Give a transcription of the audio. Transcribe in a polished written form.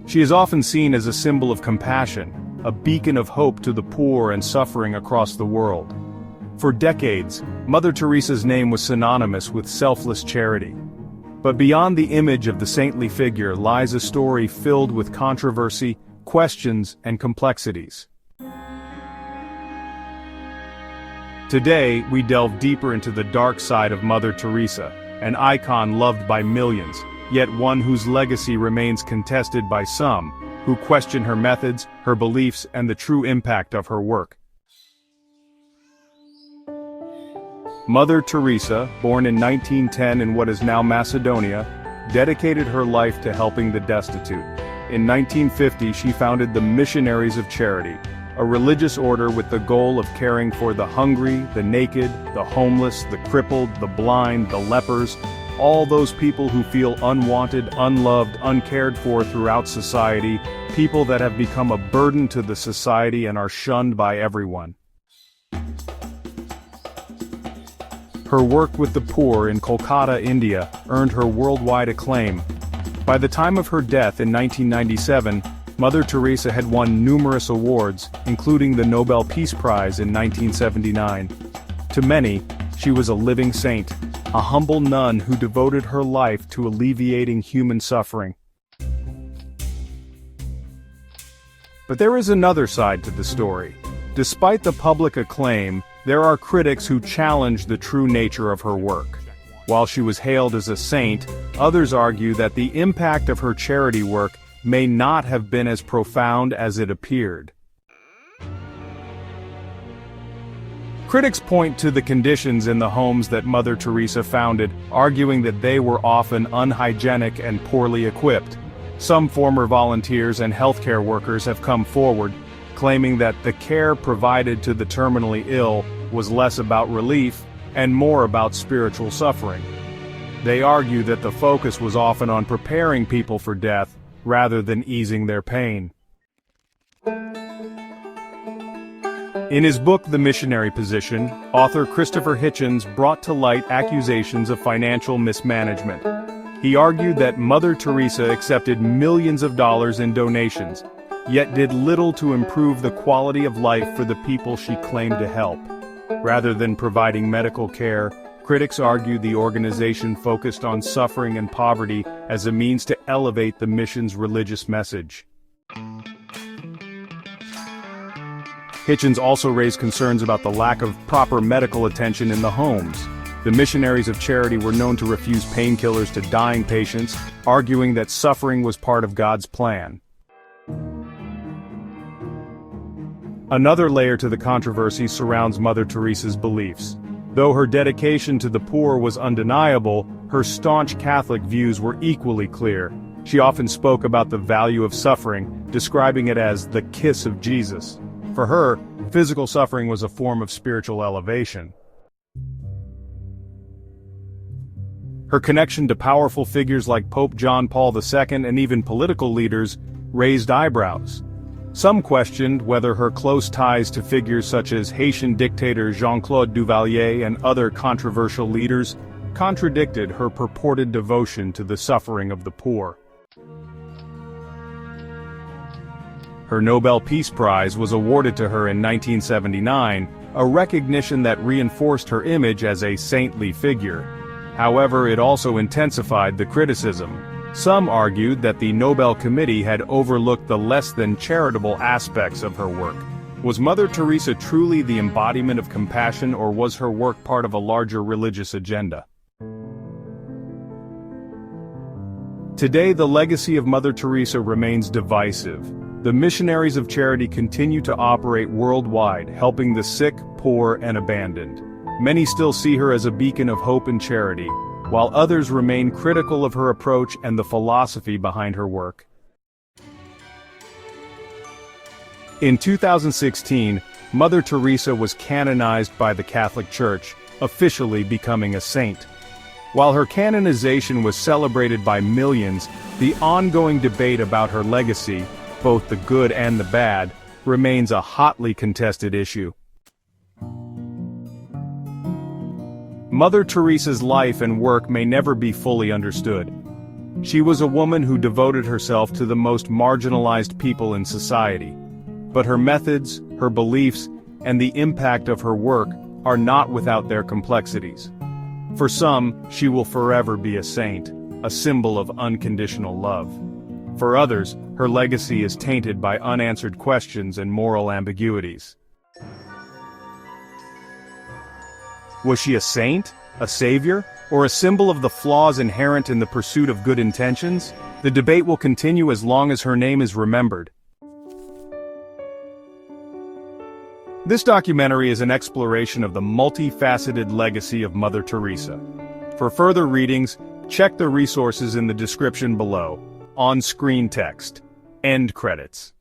She is often seen as a symbol of compassion, a beacon of hope to the poor and suffering across the world. For decades, Mother Teresa's name was synonymous with selfless charity. But beyond the image of the saintly figure lies a story filled with controversy, questions, and complexities. Today, we delve deeper into the dark side of Mother Teresa, an icon loved by millions, yet one whose legacy remains contested by some, who question her methods, her beliefs, and the true impact of her work. Mother Teresa, born in 1910 in what is now Macedonia, dedicated her life to helping the destitute. In 1950 she founded the Missionaries of Charity, a religious order with the goal of caring for the hungry, the naked, the homeless, the crippled, the blind, the lepers, all those people who feel unwanted, unloved, uncared for throughout society, people that have become a burden to the society and are shunned by everyone. Her work with the poor in Kolkata, India, earned her worldwide acclaim. By the time of her death in 1997, Mother Teresa had won numerous awards, including the Nobel Peace Prize in 1979. To many, she was a living saint, a humble nun who devoted her life to alleviating human suffering. But there is another side to the story. Despite the public acclaim, there are critics who challenge the true nature of her work. While she was hailed as a saint, others argue that the impact of her charity work may not have been as profound as it appeared. Critics point to the conditions in the homes that Mother Teresa founded, arguing that they were often unhygienic and poorly equipped. Some former volunteers and healthcare workers have come forward, claiming that the care provided to the terminally ill was less about relief and more about spiritual suffering. They argue that the focus was often on preparing people for death rather than easing their pain. In his book The Missionary Position, author Christopher Hitchens brought to light accusations of financial mismanagement. He argued that Mother Teresa accepted millions of dollars in donations, yet did little to improve the quality of life for the people she claimed to help. Rather than providing medical care, critics argue the organization focused on suffering and poverty as a means to elevate the mission's religious message. Hitchens also raised concerns about the lack of proper medical attention in the homes. The Missionaries of Charity were known to refuse painkillers to dying patients, arguing that suffering was part of God's plan. Another layer to the controversy surrounds Mother Teresa's beliefs. Though her dedication to the poor was undeniable, her staunch Catholic views were equally clear. She often spoke about the value of suffering, describing it as the kiss of Jesus. For her, physical suffering was a form of spiritual elevation. Her connection to powerful figures like Pope John Paul II and even political leaders raised eyebrows. Some questioned whether her close ties to figures such as Haitian dictator Jean-Claude Duvalier and other controversial leaders contradicted her purported devotion to the suffering of the poor. Her Nobel Peace Prize was awarded to her in 1979, a recognition that reinforced her image as a saintly figure. However, it also intensified the criticism. Some argued that the Nobel Committee had overlooked the less than charitable aspects of her work. Was Mother Teresa truly the embodiment of compassion, or was her work part of a larger religious agenda? Today, the legacy of Mother Teresa remains divisive. The Missionaries of Charity continue to operate worldwide, helping the sick, poor, and abandoned. Many still see her as a beacon of hope and charity, while others remain critical of her approach and the philosophy behind her work. In 2016, Mother Teresa was canonized by the Catholic Church, officially becoming a saint. While her canonization was celebrated by millions, the ongoing debate about her legacy, both the good and the bad, remains a hotly contested issue. Mother Teresa's life and work may never be fully understood. She was a woman who devoted herself to the most marginalized people in society. But her methods, her beliefs, and the impact of her work are not without their complexities. For some, she will forever be a saint, a symbol of unconditional love. For others, her legacy is tainted by unanswered questions and moral ambiguities. Was she a saint, a savior, or a symbol of the flaws inherent in the pursuit of good intentions? The debate will continue as long as her name is remembered. This documentary is an exploration of the multifaceted legacy of Mother Teresa. For further readings, check the resources in the description below. On-screen text. End credits.